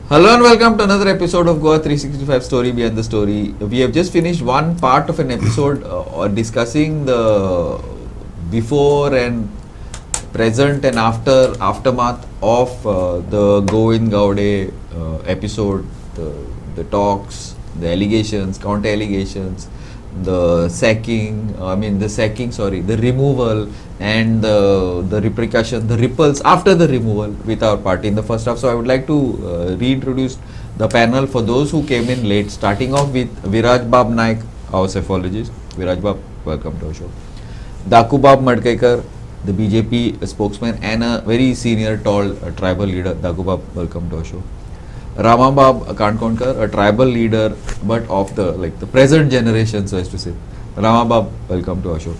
Hello and welcome to another episode of GOA365 Story Behind the Story. We have just finished one part of an episode discussing the before and present and aftermath of the Govind Gaude episode, the talks, the allegations, counter allegations, the removal and the repercussion, the ripples after the removal with our party in the first half. So I would like to reintroduce the panel for those who came in late, starting off with Viraj Bab Naik, our psephologist. Viraj Bab, welcome to our show. Daku Bab Madkekar, the BJP spokesman and a very senior tall tribal leader. Daku Bab, welcome to our show. Ramabab Kankonkar, a tribal leader but of the present generation, so as to say. Ramabab, welcome to our show.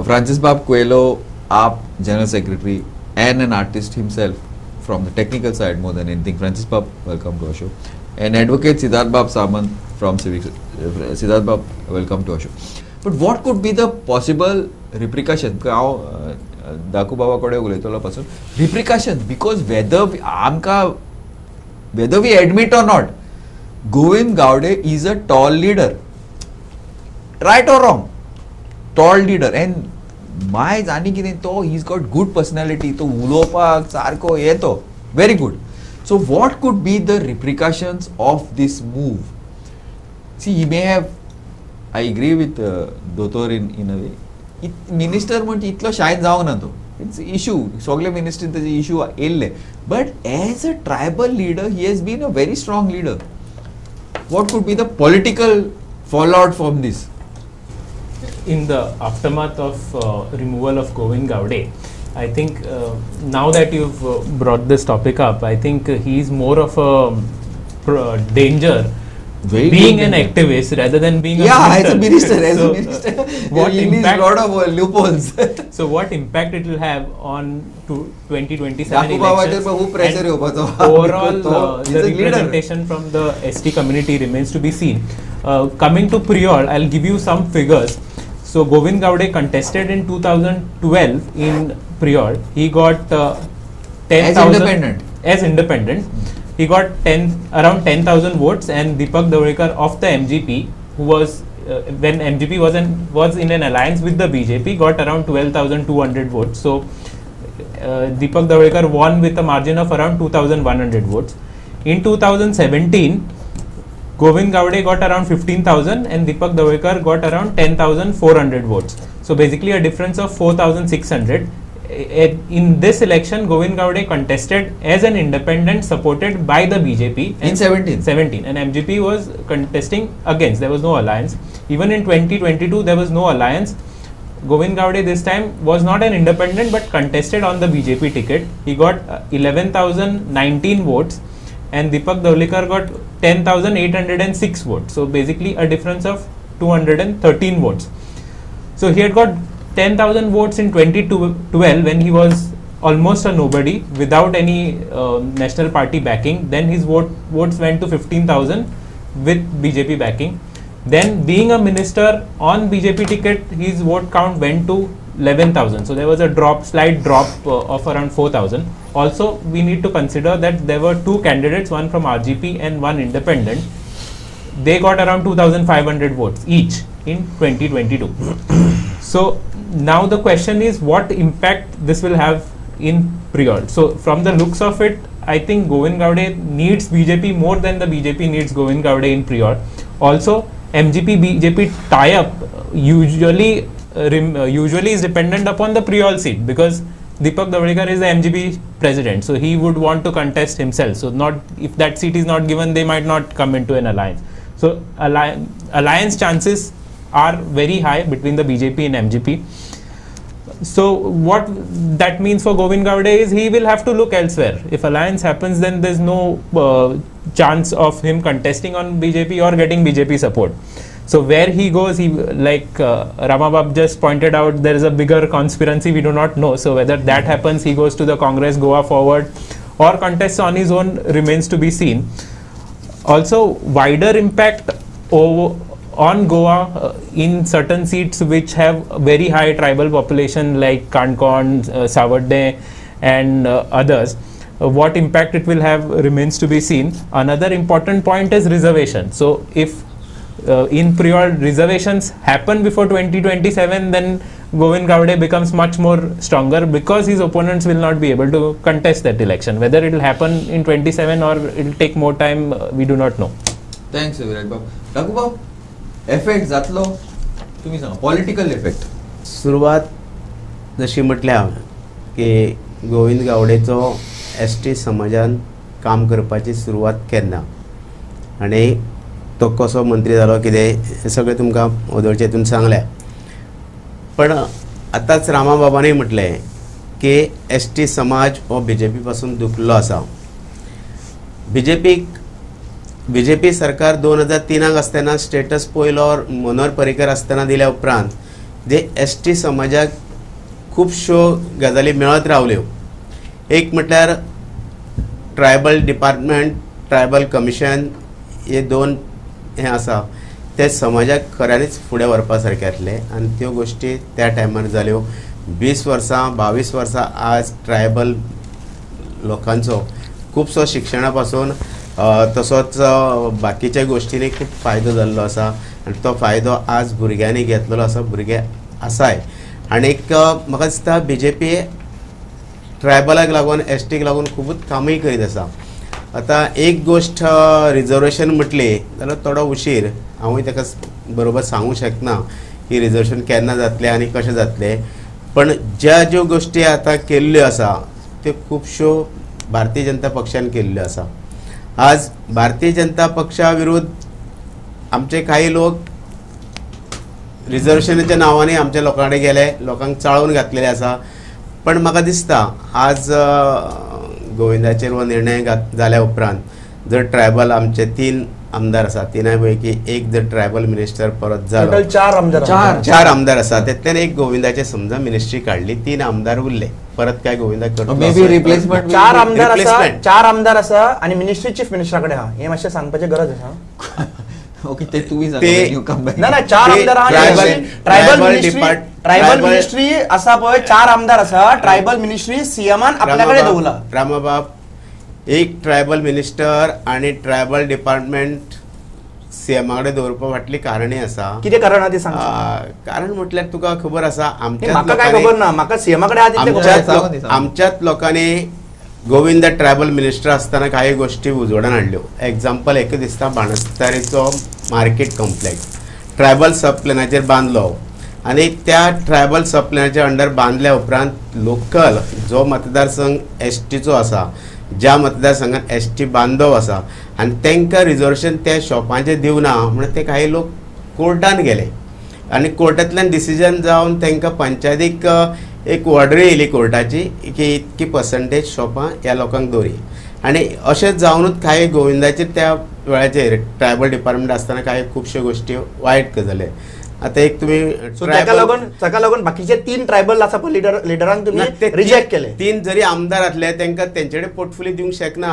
Francis Bab Coelho, AAP General Secretary and an artist himself from the technical side more than anything. Francis Bab, welcome to our show. And Advocate Siddharth Bab Samant from Civics. Siddharth Bab, welcome to our show. But what could be the possible repercussion? Daku Baba kode ulaytola pasun repercussion, because whether we admit or not, Govind Gaude is a tall leader. Right or wrong? Tall leader. And my jani ki to he's got good personality. To ulopa sarko ye to very good. So what could be the repercussions of this move? See, he may have, I agree with Dotor in a way. Minister म्हणते इतलो शायद जावंक ना तो. It's issue. Sogle minister is the issue elle. But as a tribal leader, he has been a very strong leader. What could be the political fallout from this? In the aftermath of removal of Govind Gaude, I think now that you've brought this topic up, I think he is more of a danger. Being an activist rather than being a minister. As a minister, what impact, a lot of loopholes. So what impact it will have on 2027 elections? Overall, the representation from the ST community remains to be seen. Coming to Prior, I'll give you some figures. So Govind Gaude contested in 2012 in Prior. He got 10,000 as independent. He got around 10,000 votes, and Deepak Dawekar of the MGP, who was when MGP was in an alliance with the BJP, got around 12,200 votes. So Deepak Dawekar won with a margin of around 2,100 votes. In 2017, Govind Gaude got around 15,000 and Deepak Dawekar got around 10,400 votes. So basically a difference of 4,600. In this election, Govind Gaude contested as an independent supported by the BJP. In 17, and MGP was contesting against. There was no alliance. Even in 2022, there was no alliance. Govind Gaude this time was not an independent but contested on the BJP ticket. He got 11,019 votes and Deepak Dawekar got 10,806 votes. So basically a difference of 213 votes. So he had got 10,000 votes in 2012 when he was almost a nobody without any national party backing. Then his votes went to 15,000 with BJP backing. Then being a minister on BJP ticket, his vote count went to 11,000. So there was a slight drop of around 4,000. Also, we need to consider that there were two candidates, one from RGP and one independent. They got around 2,500 votes each in 2022. So now the question is what impact this will have in Prior. So from the looks of it, I think Govind Gaude needs BJP more than the BJP needs Govind Gaude in Prior. Also, MGP BJP tie-up usually is dependent upon the Prior seat, because Deepak Dawekar is the MGP president, so he would want to contest himself. So if that seat is not given, they might not come into an alliance. So alliance chances are very high between the BJP and MGP. So what that means for Govind Gaude is he will have to look elsewhere. If alliance happens, then there's no chance of him contesting on BJP or getting BJP support. So where he goes, like Ramabab just pointed out, there is a bigger conspiracy, we do not know. So whether that happens, he goes to the Congress, Goa forward, or contests on his own remains to be seen. Also, wider impact on Goa in certain seats which have very high tribal population like Kankon, Savarde and others. what impact it will have remains to be seen. Another important point is reservation. So if in prior reservations happen before 2027, then Govind Gaude becomes much more stronger, because his opponents will not be able to contest that election. Whether it will happen in 27 or it will take more time, we do not know. Thanks, Virat Babu. Raghu Babu, effect जातलो तुम्ही सांगा, political effect. सुरुवात जशी म्हटल्या की Govind गावडेचो ST समाजान काम करपाची सुरवात केन्ना आनी तो कसो मंत्री जालो कितें हें सगळें तुमकां ओदोळचे हितून सांगलें. पण आतांच रामा बाबानूय म्हटलें की ST समाज हो BJP पासून दुखलो आसा. BJP सरकार 2003 आसतना स्टेटस पयलो मनोहर पर्रीकर आसतना दिल्या उपरांत जे ST समाजाक खुबश्यो गजाली मेळत रावल्यो. एक म्हटल्यार ट्रायबल डिपार्टमेंट, ट्रायबल कमिशन, हे दोन हे आसा ते समाजाक खऱ्यांनीच फुडें व्हरपा सारके आसले आनी त्यो गोश्टी त्या टायमार जाल्यो. 20 वर्सां 22 वर्सां आज ट्रायबल लोकांचो खुबसो शिक्षणा पासून तसोच बाकीच्या गोश्टींनी खूब फायदो जाल्लो आसा आनी तो फायदो आज भुरग्यांनी घेतलेलो आसा. भुरगे आसाय आनीक म्हाका दिसता BJP ट्रायबलाक लागून STक लागून खूबच कामय करीत आसा. आतां एक गोश्ट रिजर्वेशन म्हटली जाल्यार थोडो उशीर हांवूय ताका बरोबर सांगूंक शकना की रिजर्वेशन केन्ना जातलें आनी कशें जातलें. पण ज्यो गोश्टी आतां केल्ल्यो आसा त्यो खुबश्यो भारतीय जनता पक्षान केल्ल्यो आसा. आज भारतीय जनता पक्षा विरुद्ध आमचे काही लोक रिजर्वेशनाच्या नांवांनी आमच्या लोकां कडेन गेले, लोकांक चाळून घातलेले आसा. पण म्हाका दिसता आज गोविंदाचेर हो निर्णय जाल्या उपरांत जर ट्रायबल आमचे 3 आमदार आसा, तिनाय पैकी एक जर ट्रायबल मिनिस्टर परत जालो, 4 आमदार आसा, तेतल्यान एक गोविंदाचे समजा मिनिस्ट्री काढली, 3 आमदार उरले. परत काय गोविंदा करतो मे बी रिप्लेसमेंट 4 आमदार आसा आणि मिनिस्ट्री चीफ मिनिस्टराकडे हा हे मातशें सांगपाची गरज आसा. ओके, ते तुम्ही सांगा. ना 4 आमदार ट्रायबल मिनिस्ट्री असा पळय 4 आमदार आसा. ट्रायबल मिनिस्ट्री सीएमान आपल्याकडे दवरला. रामाबाब, एक ट्रायबल मिनिस्टर आणि ट्रायबल डिपार्टमेंट सीएमाकडे दवरपा फाटली कारणे आसा. कितें कारण आहा ते सांग. कारण म्हटल्यार तुका खबर आसा म्हाका काय खबर ना, म्हाका सीएमाकडे आमच्याच लोकांनी गोविंद ट्रायबल मिनिस्टर असताना काही गोष्टी उजवडान हाडल्यो. एक्झाम्पल एक दिसता बाणस्तारीचो मार्केट कॉम्प्लेक्स ट्रायबल सब प्लॅनाचेर बांदलो आणि त्या ट्रायबल सब प्लॅनाच्या अंडर बांदल्या उपरांत लोकल जो मतदारसंघ STचो आसा, ज्या मतदारसंघात ST बांदव आसा आणि तांकां रिजर्वेशन त्या शॉपांचे दिवना म्हणून ते काही लोक कोर्टान गेले आणि कोर्टांतल्यान डिसिजन जावन तांकां पंचायतीक एक ऑर्डर येयली कोर्टाची की इतकी पर्संटेज शॉपां ह्या लोकांक दवरी. आणि अशेंच जावनूच काही गोविंदाचेर त्या वेळाचेर ट्रायबल डिपार्टमेंट आसतना काही खुबश्यो गोश्टी वायट गजाली. आता एक तुम्ही ताका लागून बाकीचे 3 ट्रायबल आसा पळय लिडरांक तुम्ही रिजेक्ट केले. 3 जरी आमदार आसले तांकां तेंचेकडे पोर्टफोलियो दिवंक शकना.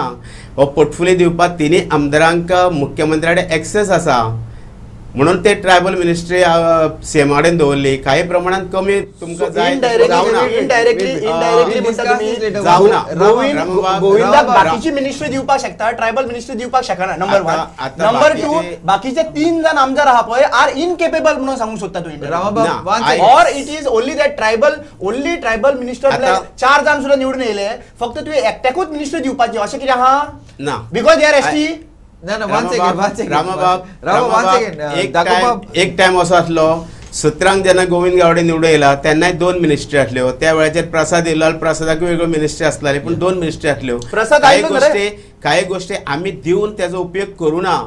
हो पोर्टफोलियो दिवपाक 3 आमदारांक मुख्यमंत्र्या कडेन एक्सेस आसा म्हणून ते ट्रायबल मिनिस्ट्री सीएमा कडेन दवरली. काही प्रमाणात कमी तुमकां जाय गोविंदाक बाकीची मिनिस्ट्री दिवपाक शकता, ट्रायबल मिनिस्ट्री दिवपाक शकना. नंबर 1. नंबर 2, बाकीचे 3 जण आमदार आहा पळय आर इनकेपेबल म्हणून सांगूंक सोदता तूं. Or it is only that tribal minister 4 जण सुद्धा निवडून येयले, फक्त तुवें एकट्याकूच मिनिस्ट्री दिवपाची अशें कितें आहा ना? Because they are ST. एक टाइम असो आसलो 17 जेन्ना गोविंद गावडे निवडून येयला तेन्नाय 2 मिनिस्ट्री आसल्यो. त्या वेळाचेर प्रसाद येयलो, प्रसादाक वेगळ्यो मिनिस्ट्री आसताली पण 2 मिनिस्ट्री आसल्यो. काही गोष्टी आम्ही दिवन त्याचा उपयोग करू ना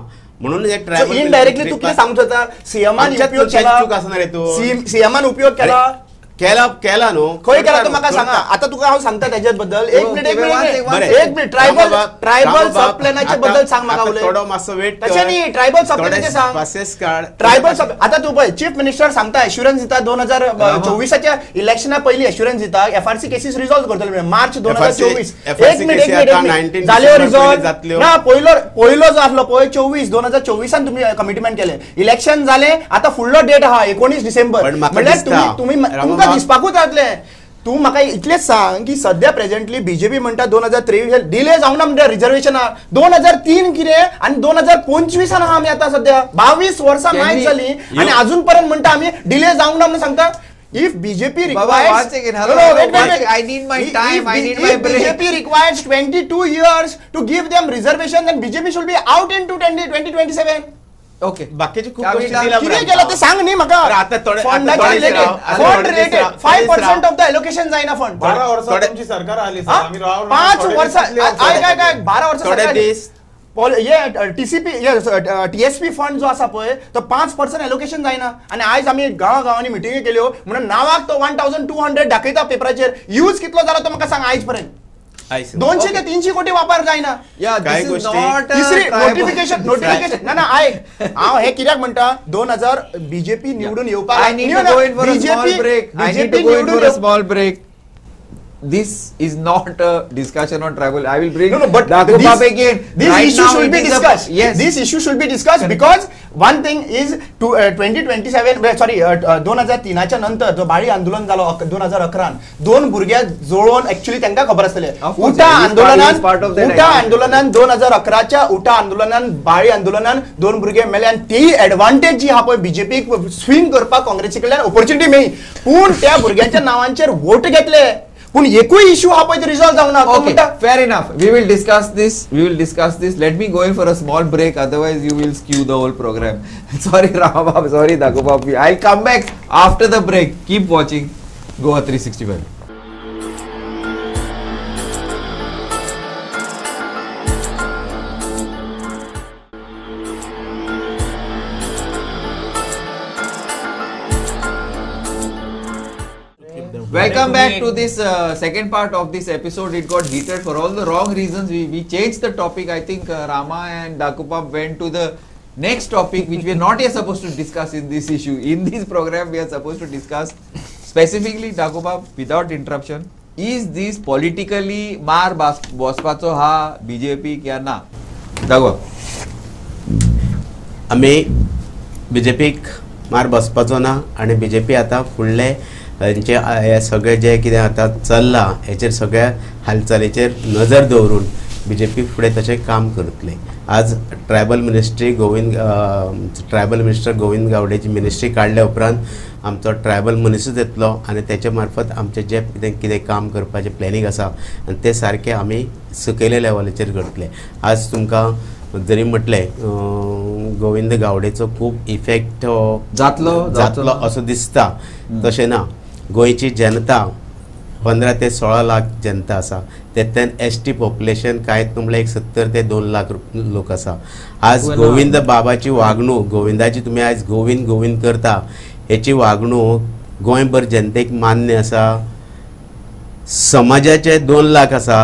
म्हणून एक ट्रायबल इनडायरेक्टली तू कितें सांगूंक सोदता? सीएमान उपयोग केला, चूक आसना रे तू. सीएमान उपयोग केला न्हू. खंय केला तो म्हाका सांगा. आता तुका हांव सांगता त्याच्या बद्दल. एक मिनिट ट्रायबल सब प्लॅनाच्या बद्दल सांग म्हाका. थोडो मातसो वेट. तशें न्ही, ट्रायबल सब प्लॅनाचे सांग. पासेस काढ. ट्रायबल सब आता तू पळय चीफ मिनिस्टर सांगता एश्युरन्स दिता 2024च्या इलेक्शना पयलीं एश्युरन्स दिता FRC केसीस रिझॉल्व करतले मार्च 2024. एक मिनिट जाल्यो रिझॉल्व ना. पयलो जो आसलो पळय 2024 तुम्ही कमिटमेंट केले. इलेक्शन जाले, आता फुडलो डेट आहा 19 डिसेंबर. म्हणल्यार तुम्ही दिसपाकूच जातले. तू म्हाका इतलेच सांग की सध्या प्रेझेंटली बीजेपी म्हणटा 2023 डिले जावन म्हणजे रिझर्वेशन 2003 कितें आणि 2025 आमी आता सध्या 22 वर्सां नाही झाली आणि अजूनपर्यंत म्हणटा आम्ही डिले जावंक ना म्हणून सांगता. If BJP requires, I need my time. I need my break. BJP requires 22 years to give them reservation, then BJP should be out into 2027. Okay. बाकीचे खूप गोष्टी दिल्या किती केलं ते सांग नी म्हाका. आता fund related 5% of the allocation जायना फंड. 12 वर्षात तुमची सरकार आली सर. आम्ही 5 वर्ष काय 12 वर्ष टीसीपी टीएसपी फंड जो आसा पळय तो 5% एलोकेशन जायना आणि आयज आमी गांवांनी मिटिंगी केल्यो म्हणून नावाक तो 1200 दाखयता पेपराचेर. यूज कितलो जाला तो म्हाका सांग आयज पर्यंत. 200 ते 300 कोटी वापर जायना. तिसरी नोटिफिकेशन ना ऐक हांव हे कित्याक म्हणटा 2000 बीजेपी निवडून येवपाक break. This is not a discussion on tribal. I will bring but Dakupap again. This issue should be discussed. Yes, this issue should be discussed because one thing is to 2027 sorry 2003 च्या नंतर जो बाळी आंदोलन झालो 2011 दोन भुरग्या जोडून actually त्यांना खबर असतले उठा आंदोलनान 2011 च्या उठा आंदोलनान बाळी आंदोलनान दोन भुरगे मेले आणि ती ऍडव्हान्टेज जी हा पळय बीजेपी स्विंग करपाक काँग्रेसी कडल्यान ऑपॉर्च्युनिटी मेळ्ळी पूण त्या भुरग्यांच्या नावांचेर वोट घेतले पण एकूय इश्यू हा पळय रिझॉल्व जावंक ना. Okay, fair enough. We will discuss this. Let me go in for a small break. Otherwise, you will skew the whole program. Sorry, Ramabab. Sorry, Dakupap. I'll come back after the break. Keep watching Goa 365. Welcome back to this second part of this episode. It got heated for all the wrong reasons. We changed the topic. I think Rama and Dakupap went to the next topic which we are not yet supposed to discuss in this issue. In this program we are supposed to discuss specifically, Dakupap, without interruption, is this politically मार बसपाचो हा BJP क्या ना? Dakupap. आम्ही बीजेपीक मार बसपाचो ना आणि BJP आता फुडले त्यांचे हे सगळे जे कितें आता चल्ला हेचेर सगळ्या हालचालीचेर नजर दवरून बीजेपी फुडें तशें काम करतले. आज ट्रायबल मिनिस्टर गोविंद गावडेची मिनिस्ट्री काडल्या उपरांत आमचो ट्रायबल मनीसच येतलो आणि तेचे मार्फत आमचे जे कितें काम करपाचें प्लॅनिंग आसा आनी ते सारके आमी सकयल्या लेवलाचेर करतले. आज तुमकां जरी म्हटलें गोविंद गावडेचो खूब इफेक्ट जातलो असो दिसता, तशें ना. गोंयची जनता 15 ते 16 लाख जनता आसा. तेतून एसटी पॉप्युलेशन कांयच म्हणल्यार एक 70 ते 2 लाख लोक आसा. आज गोविंद बाबाची वागणूक, गोविंदाची तुमी आज गोविंद करता हेची वागणूक गोंयभर जनतेक मान्य आसा. समाजाचे 2 लाख आसा,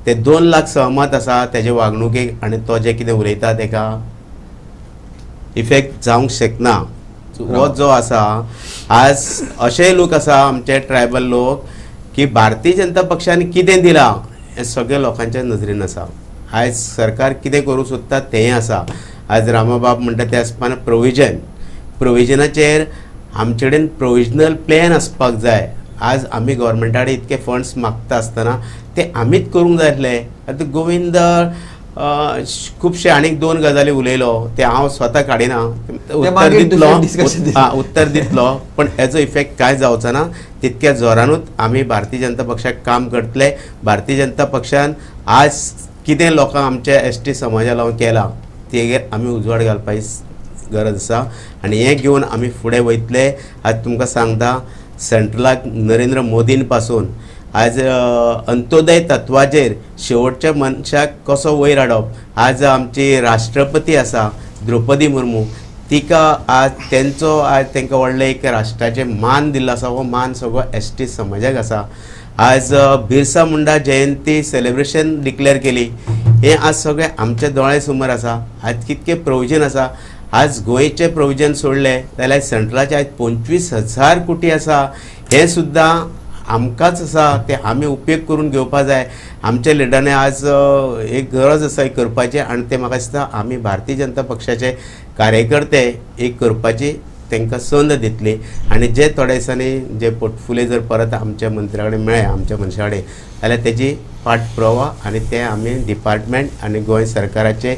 ते 2 लाख सहमत आसा तेजे वागणुकेक आणि तो जे कितें उलयता तेका इफेक्ट जावंक शकना. हो जो आसा आज अशेय लोक आसा आमचे ट्रायबल लोक की भारतीय जनता पक्षान कितें दिलां हें सगळ्या लोकांच्या नजरेन आसा. आयज सरकार कितें करूं सोदता तेंय आसा. आज रामाबाब म्हणटा ते आसपाना प्रोविजनाचेर आमचे कडेन प्रोविजनल प्लॅन आसपाक जाय. आज आमी गव्हर्मेंटा कडेन इतके फंड्स मागता आसतना ते आमीच करूंक जाय आसले. आतां गोविंद खुबशे आनीक 2 गजाली उलयलो ते हांव स्वता काडिना, उत्तर दितलो पण हेजो इफेक्ट काय जावचो ना. तितक्या जोरानूच आमी भारतीय जनता पक्षाक काम करतले. भारतीय जनता पक्षान आज कितें लोकांक आमच्या एसटी समाजा लागून केलां तेजेर आमी उजवाड घालपाची गरज आसा आनी हें घेवन आमी फुडें वयतले. आज तुमकां सांगता सेंट्रलाक नरेंद्र मोदीन पासून आज अंत्योदय तत्वाचेर शेवटच्या मनशाक कसो वयर हाडप. आज आमची राष्ट्रपती आसा द्रौपदी मुर्मू, तिका आज तांकां व्हडलें एक राष्ट्राचें मान दिल्लो आसा. हो मान सगळो एसटी समाजाक आसा. आज बिरसा मुंडा जयंती सेलिब्रेशन डिक्लेअर केली. हें आज सगळें आमच्या दोळे समोर आसा. आज कितके प्रोविजन आसा. आज गोंयचे प्रोविजन सोडले जाल्यार सेंट्रलाचे आज 25,000 कोटी आसा. हें सुद्दां आमकांच आसा, ते आमी उपयोग करून घेवपा जाय. आमच्या लिडरांनी आज एक गरज आसा करपाची आनी ते म्हाका दिसता आमी भारतीय जनता पक्षाचे कार्यकर्ते एक करपाची तांकां संद दितली आनी जे थोड्या दिसांनी जे पोर्टफोलियो जर परत आमच्या मंत्र्या कडेन मेळ्ळे आमच्या मनशा कडेन जाल्यार तेजी पाठपुरावा आनी ते आमी डिपार्टमेंट आनी गोंय सरकाराचे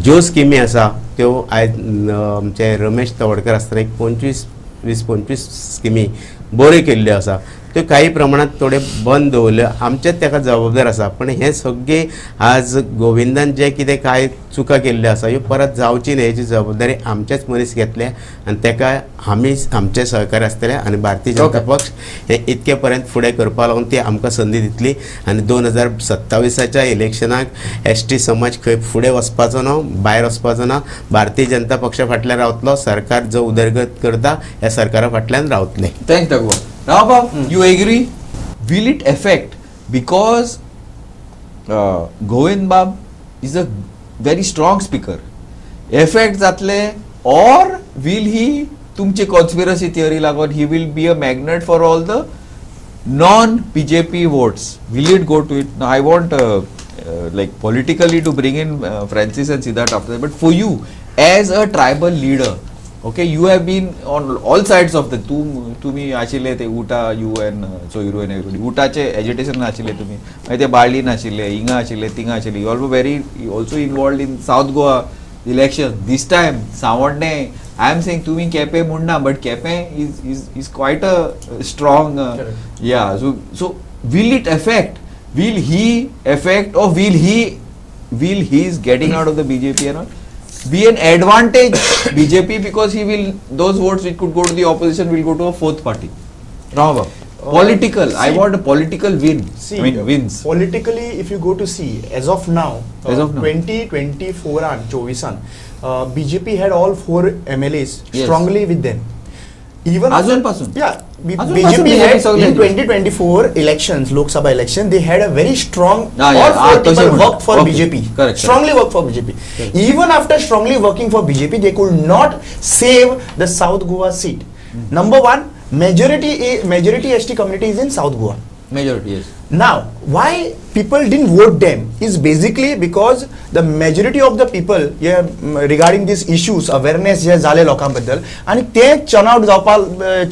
ज्यो स्किमी आसा त्यो आयज आमचे रमेश तवडकर आसतना एक 25 स्किमी बऱ्यो केल्ल्यो आसा त्यो काही प्रमाणात थोडे बंद दवरल्यो आमचेच ताका जबाबदार आसा पण हे सगळे आज गोविंदान जे कितें काय चुका केल्ल्यो आसा ह्यो परत जावची न्ही हेची जबाबदारी आमचेच मनीस घेतले आनी ताका आमी आमचे सहकार्य आसतले आनी भारतीय जनता पक्ष हे इतके पर्यंत फुडें करपा लागून ती आमकां संदी दितली आनी 2027च्या इलेक्शनाक एसटी समाज खंय फुडें वचपाचो ना भायर वचपाचो ना भारतीय जनता पक्षा फाटल्यान रावतलो सरकार जो उदरगत करता ह्या सरकारा फाटल्यान रावतले. Thanks Rama, you agree? Will it affect because Govind Bab is a very strong speaker? Affect जातले or will he तुमचे conspiracy theory लागून he will be a magnet for all the non-BJP votes? Will it go to it? Now I want like politically to bring in Francis and Siddharth after that, but for you as a tribal leader. Okay, you have been on all sides of the तुम्ही आशिल्ले ते उटा you एन सोयरू एन everybody उटाचे agitation आशिल्ले तुम्ही मागीर ते बाळ्ळीन आशिल्ले हिंगा आशिल्ले थिंगा आशिल्ले you also involved in South Goa election this time सावड्डे आय एम सेइंग तुम्ही केपें म्हणना but Quepem is quite a strong या so will it affect will he affect or will he is getting out of the BJP and all be an advantage BJP because he will those votes which could go to the opposition will go to a fourth party. Rama, political. I want a political win. See, I mean wins. Politically, if you go to see as of now, 2024 and 24, BJP had all 4 MLAs strongly with them. Even BJP had in 2024 elections, Lok Sabha election, they had a very strong all 4 people worked for BJP. Correct. Strongly worked for BJP. Correct. Even after strongly working for BJP, they could not save the South Goa seat. Number one, majority ST community is in South Goa. Majority, yes. Now, why people didn't vote them is basically because the majority of the people regarding these issues, awareness जे झाले लोकांबद्दल आणि ते चर्नआउट जावपाक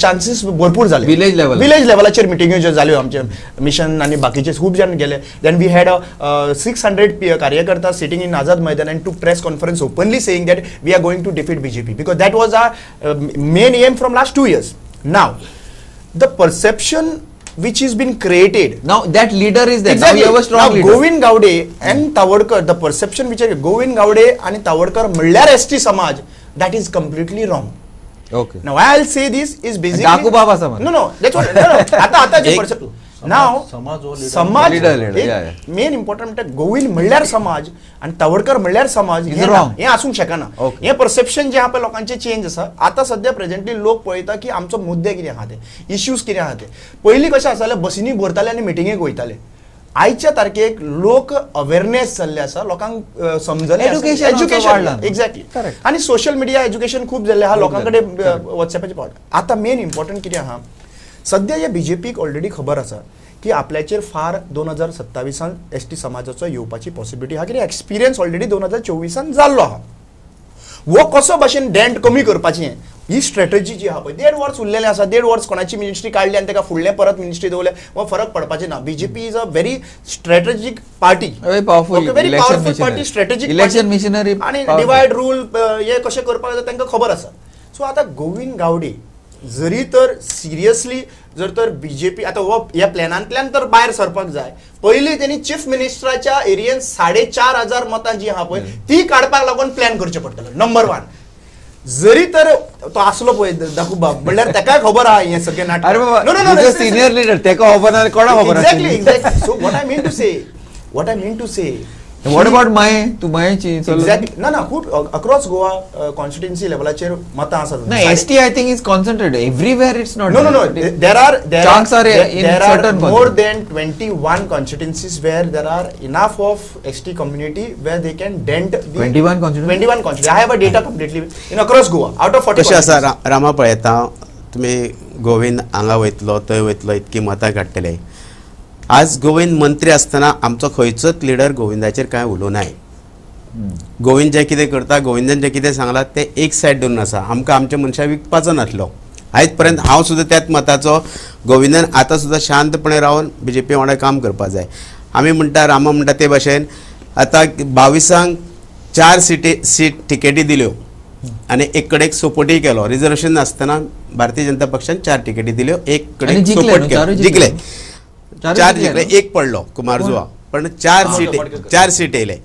chances भरपूर झाले village लेवलाचेर मिटिंग्यो ज्यो जाल्यो आमचे मिशन आणि बाकीचे खूप जण गेले देन वी हॅड 600 कार्यकर्ता sitting in Azad Maidan and took press conference openly saying that we are going to defeat BJP because that was our main aim from last 2 years. Now, the perception which has been created. Now that leader is there. Exactly. Now you have a strong leader. Govind Gaude and Tawdkar, the perception which is Govind Gaude and Tawdkar म्हणल्यार ST समाज, that is completely wrong. Okay. Now I'll say this is basically. Daku Baba समाज. No, that's what. No. आता जे perception. Now समाज leader. Main important म्हणजे गोविंद म्हणल्यार समाज आणि तवडकर म्हणल्यार समाज हे आसूंक शकना. हे परसेप्शन जे आहा पळय लोकांचे चेंज आसा. आता सध्या प्रेझेंटली लोक पळयता की आमचो मुद्दे कितें आहा ते इश्यूज कितें आहा ते पयलीं कशें आसताले बसींनी भरताले आनी मिटिंगेक वयताले आयच्या तारखेक लोक अवेअरनेस जाल्ले आसा लोकांक समजले एज्युकेशन एक्झॅक्टली आनी सोशल मिडिया एज्युकेशन खूप जाल्ले आहा लोकांकडे व्हॉट्सॲपाचे पावट आता मेन इम्पॉर्टंट कितें आहा सध्या या बीजेपीक ऑलरेडी खबर आसा की आपल्याचेर फार 2027 एसटी समाजाचो येवपाची पॉसिबिलिटी आहा कित्याक एक्सपिरियन्स ऑलरेडी 2024 जाल्लो आहा वो कसो भाशेन डेंट कमी करपाचें ही स्ट्रॅटेजी जी आहा पळय 1.5 वर्स उरलेलें आसा 1.5 वर्स कोणाची मिनिस्ट्री काडली आनी ताका फुडले परत मिनिस्ट्री दवरले वो फरक पडपाचें ना BJP is a very strategic party very powerful party strategic election missionary आनी डिवायड रूल हे कशें करपाक जाता तांकां खबर आसा सो आता गोविंद गावडे जरी तर सिरियसली जर तर बीजेपी आता हो ह्या प्लॅनांतल्यान तर भायर सरपाक जाय पयलीं त्यांनी चीफ मिनिस्टराच्या एरियेन 4,500 मतां जी आहा पळय ती काडपाक लागून प्लॅन करचें पडटलें नंबर 1 जरी तर तो आसलो पळय दाखूबाब म्हणल्यार ताकाय खबर आहा हें सगळें नाटक नो सिनियर लीडर ताका खबर ना कोणा खबर exactly so what I mean to say What about Mayechi? Exactly. No. Across Goa constituency level, mata asad. No, ST I think is concentrated everywhere. It's not. No. There are certain more than 21 constituencies where there are enough of ST community where they can dent the 21 constituencies. I have a data completely in across Goa out of 40. कशें आसा रामा पळयता तुमी गोविंद हांगा वयतलो थंय वयतलो इतकी मतां काडटले आज गोविंद मंत्री असताना आमचो खंयचोच लिडर गोविंदाचेर काय उलोवनाय गोविंद जे कितें करता, गोविंदान जे कितें सांगलां ते एक सायड धरून आसा. आमकां आमच्या मनशाक विकपाचो नासलो. आयज पर्यंत हांव सुद्दां त्याच मताचो. गोविंदान आतां सुद्दां शांतपणे रावन BJP वांगडा काम करपाक जाय. आमी म्हणटा, रामा म्हणटा ते भाशेन आतां 22 सीट टिकेटी दिल्यो आनी एक कडेन सपोर्टय केलो. रिजर्वेशन नासतना भारतीय जनता पक्षान 4 टिकेटी दिल्यो, एक कडेन सपोर्ट केलो, जिखले 4 जिखले, एक पडलो कुमारजुआ, पण 4 सीट येयले.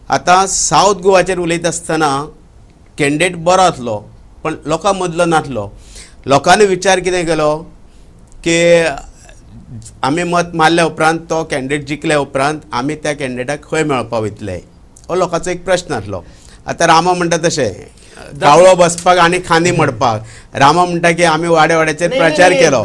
आतां सावथ गोवाचेर उलयता आसतना कॅन्डिडेट बरो आसलो पण लोकां मदलो नासलो. लोकांनी विचार कितें केलो की आमी मत मारल्या उपरांत तो कॅन्डिडेट जिखल्या उपरांत आमी त्या कॅन्डिडेटाक खंय मेळपाक वयतले, हो लोकांचो एक प्रश्न आसलो. आतां रामा म्हणटा तशें कावळो बसपाक आनी खांदी मडपाक. रामा म्हणटा की आमी वाड्याचेर प्रचार केलो.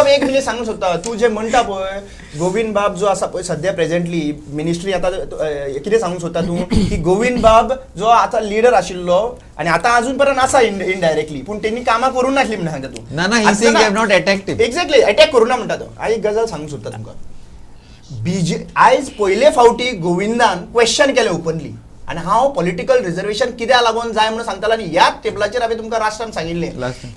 एक मिनिट सांगूंक सोदता, तू जे म्हणटा पळय गोविंद बाब जो आसा पळय सध्या प्रेझेंटली मिनिस्ट्री, आतां कितें सांगूंक सोदता तूं की गोविंद बाब जो आतां लिडर आशिल्लो आनी आतां अजून पर्यंत आसा इनडायरेक्टली, पूण तेणी कामां करूंक नासली म्हणून सांगता तूं. एक्झॅक्टली अटॅक करूं ना म्हणटा तो. हांव एक गजाल सांगूंक सोदता तुमकां. आयज पयले फावटी गोविंदान क्वेश्चन केलें ओपनली आनी हांव पॉलिटिकल रिजर्वेशन कित्याक लागून जाय म्हणून सांगतालो आनी ह्याच टेबलाचेर हांवें तुमकां राष्ट्रान सांगिल्लें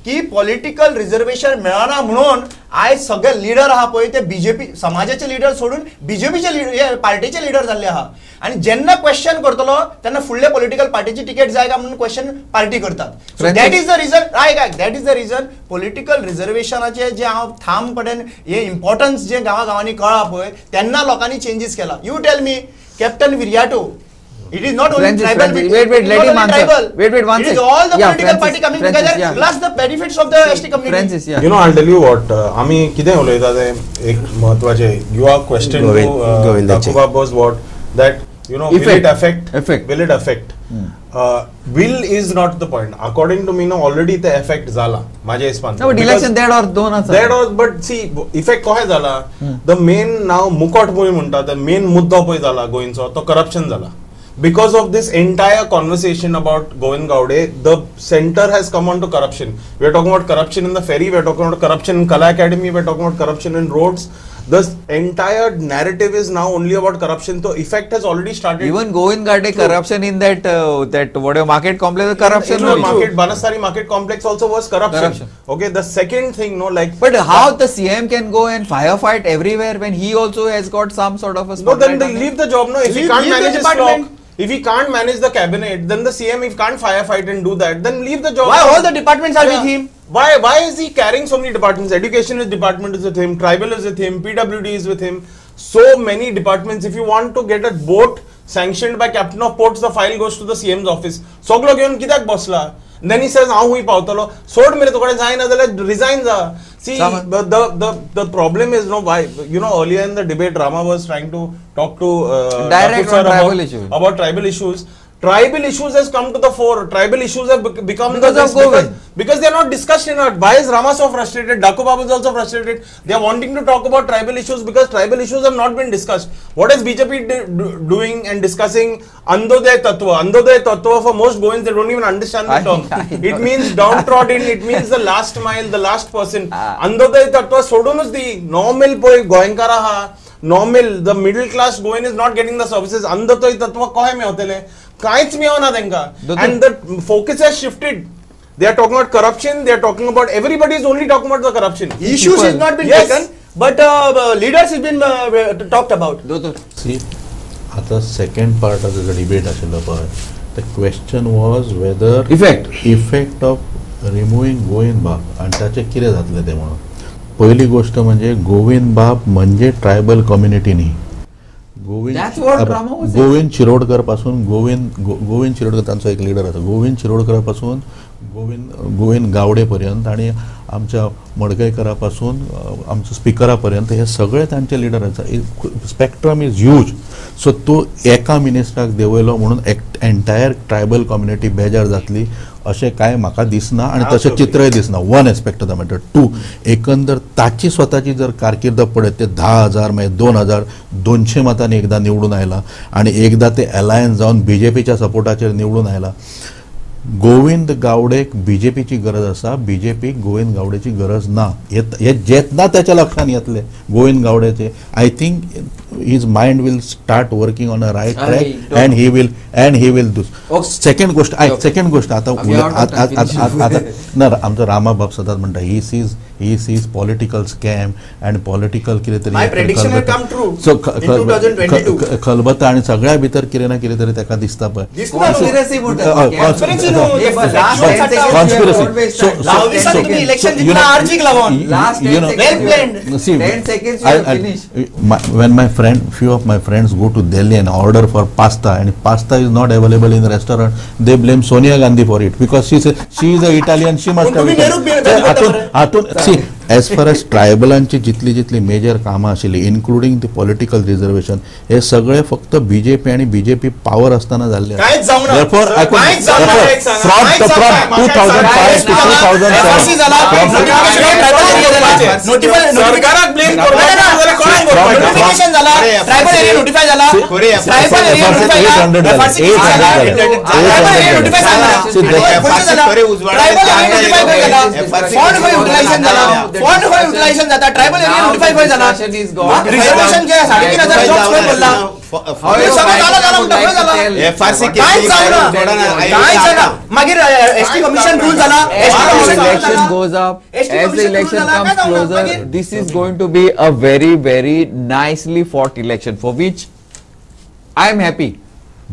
की पॉलिटिकल रिजर्वेशन मेळना म्हणून आयज सगळे लिडर आहा पळय ते BJP समाजाचे लिडर सोडून BJPचे पार्टीचे लिडर जाल्ले आहा. आनी जेन्ना क्वेश्चन करतलो तेन्ना फुडले पॉलिटिकल पार्टीची तिकेट जाय का म्हणून क्वेश्चन पार्टी करतात. That is the reason. That is the reason political रिजर्वेशनाचे जे हांव ठामपणान हे इम्पॉर्टन्स जे गांवागांवांनी कळ्ळा पळय तेन्ना लोकांनी चेंजीस केला. You tell me captain Viriato, it is not only tribal, wait, let him answer. Wait, one second. It is all the political party coming together plus the benefits of the ST community. Francis, you know, I'll tell you what, आम्ही कितें उलयता ते एक महत्वाचे. Your question to Dakubab was what, that you know, will it affect? Will it affect? Will is not the point. According to me, no, already the effect झाला माझ्या हिसपान. No, but election dead or दोन आसा. Dead or, but see, effect कशें झाला? The main now मुकोट पळय म्हणटा, the main मुद्दो पळय झाला गोविंदचो तो corruption झाला. Because of this entire conversation about Govind Gaude, the center has come on to corruption. We are talking about corruption in the ferry, we are talking about corruption in Kala Academy, we are talking about corruption in roads. The entire narrative is now only about corruption. So effect has already started. Even Govind Gaude corruption in that whatever market complex, corruption. In market, Banasari market complex also was corruption. Okay, the second thing, no, like. But how the CM can go and firefight everywhere when he also has got some sort of a spotlight? No, then they leave the job. No, if he can't manage his stock. If he can't manage the cabinet, then the CM, if can't firefight and do that, then leave the job. Why all the departments are with him? Why is he carrying so many departments? Education department is with him, tribal is with him, PWD is with him. So many departments. If you want to get a boat sanctioned by captain of ports, the file goes to the CM's office. Soglo घेऊन कित्याक बसला? Then he says, "हांव हुई पावतलो." सोड मरे तुकडे जायना जाल्यार resign जा. See, the problem is, no, why, you know, earlier in the debate, Rama was trying to talk to direct on tribal issues. About tribal issues. Tribal issues has come to the fore. Tribal issues have become because they are not discussed enough. Why is Rama so frustrated? Dakubab is also frustrated. They are wanting to talk about tribal issues because tribal issues have not been discussed. What is BJP doing and discussing? Andoday Tattva. Andoday Tattva, for most Govinds, they don't even understand the term. It means downtrodden. It means the last mile, the last person. Andoday Tattva sodunus the normal boy Goenkara. Normal, the middle class Govind is not getting the services. Andoday Tattva kahe mein hotele. काहीच मिळवना त्यांका. And the focus has shifted. They are talking about corruption. They are talking about, everybody is only talking about the corruption. Issues has not been taken, but leaders has been talked about. See, at the second part of the debate, the question was whether effect of removing Govind Bab and त्याचे किरे जातले ते म्हणून. पहिली गोष्ट म्हणजे गोविंद बाब म्हणजे ट्रायबल कम्युनिटी न्ही. गोविंद शिरोडकर पासून गोविंद शिरोडकर तांचो एक लिडर आसा. गोविंद शिरोडकरा पासून गोविंद गावडे पर्यंत आणि आमच्या मडकयकरा पासून आमच्या स्पीकरा पर्यंत हे सगळे तांचे लिडर आसा. Spectrum is huge. सो तो एका मिनिस्टराक देवयलो म्हणून एंटायर ट्रायबल कम्युनिटी बेजार जातली अशें कांय म्हाका दिसना आणि तशें चित्रय दिसना. One aspect of the matter. Two, एकंदर ताची स्वताची जर कारकीर्द पळयत ते 10,000 मागीर 2,200 मतांनी एकदा निवडून आयला आणि एकदा ते अलायन्स जावन BJPच्या सपोर्टाचेर निवडून आयला. गोविंद गावडेक BJPची गरज आसा, BJPक गोविंद गावडेची गरज ना. हे जेतना त्याच्या लक्षात येतले गोविंद गावडेचे. I think his mind will start working on a right track, don't and he will do. Okay. Second गोष्ट आता We have not done, finish. ना आमचा रामाबाब सदात म्हणटा he sees political scam and political कितें तरी My prediction will come true so in 2022. खलबत्ता आणि सगळ्या भितर कितें ना कितें तरी ताका दिसता पळय Conspiracy म्हणतात. Conspiracy न्हू. Yeah, but last 10 seconds Conspiracy. you have always So- done. so- Last so- तुम्ही election you जिंकला know- आर्जिक लावून. Last 10 You know- seconds Well planned. See, 10 seconds you have finished. when few of my friends go to Delhi and order for pasta, and pasta is not available in the restaurant, they blame Sonia Gandhi for it, because she is an Italian, she must have तुम्ही it. Nehru So, हातून see, as far as ट्रायबलांची जितली major कामां आशिल्ली, including the political reservation, हे सगळे फक्त BJP आणि BJP power असताना झाले. काहीच जाऊ नका. Therefore, I could- काहीच जाऊ नका. therefore, एक सांगा. from काहीच जाऊ नका. 2005 to 2007, FRC झाला. सरकाराक blame करपाक जाल्यार कोणाक करपाक? नोटिफिकेशन झाला. ट्रायबल एरिया नोटिफाय झाला. ट्रायबल एरिया नोटिफाय झाला. FRC झाला. ट्रायबल एरिया नोटिफाय झाला. ट्रायबल एरिया नोटिफाय झाला. फंड होय युटिलायझेशन झाला. फंड होय युटिलायझेशन जाता. ट्रायबल एरिया नोटिफाय होय झाला. Discussion is gone. रिझर्वेशन जे 3,500 जॉब्स होय बोलला. However, हे सगळं झालं, I would like to झालं. tell- FRC काहीच जाऊ नका. काहीच झालं. मागीर एसटी कमिशन रूल झाला. As ST the commission election goes up, as the election comes closer, this is going to be a very, very nicely fought election, for which I am happy.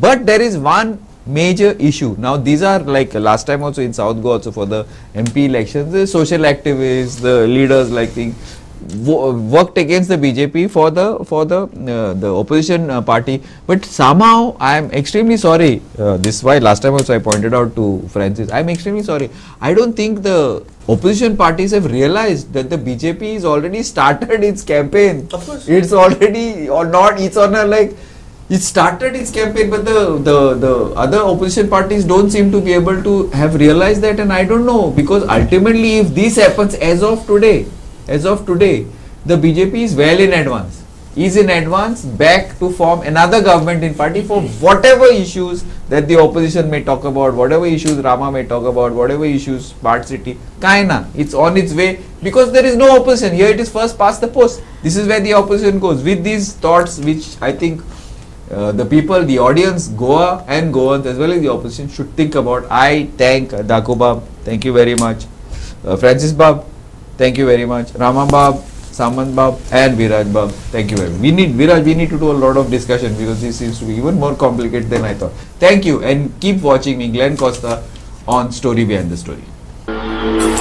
But there is one major issue. Now these are like last time also in South Goa also for the MP elections, the social activists, the leaders like thing worked against the BJP for the opposition party. But somehow I am extremely sorry. This is why last time also I pointed out to Francis. I am extremely sorry. I don't think the opposition parties have realized that the BJP is already started its campaign. Of course. It's already or not. It's on a like. It started its campaign, but the other opposition parties don't seem to be able to have realized that, and I don't know, because ultimately if this happens as of today, the BJP is well in advance. Is in advance back to form another government in party for whatever issues that the opposition may talk about, whatever issues Rama may talk about, whatever issues Smart City, Kaina, it's on its way, because there is no opposition. Here it is first past the post. This is where the opposition goes. With these thoughts, which I think the people, the audience, Goa and Goans as well as the opposition should think about. I thank Daku Bab, thank you very much. Francis Bab, thank you very much. Rama Bab, Samant Bab and Viraj Bab, thank you very much. We need to do a lot of discussion, because this seems to be even more complicated than I thought. Thank you, and keep watching me, Glenn Costa, on Story Behind the Story.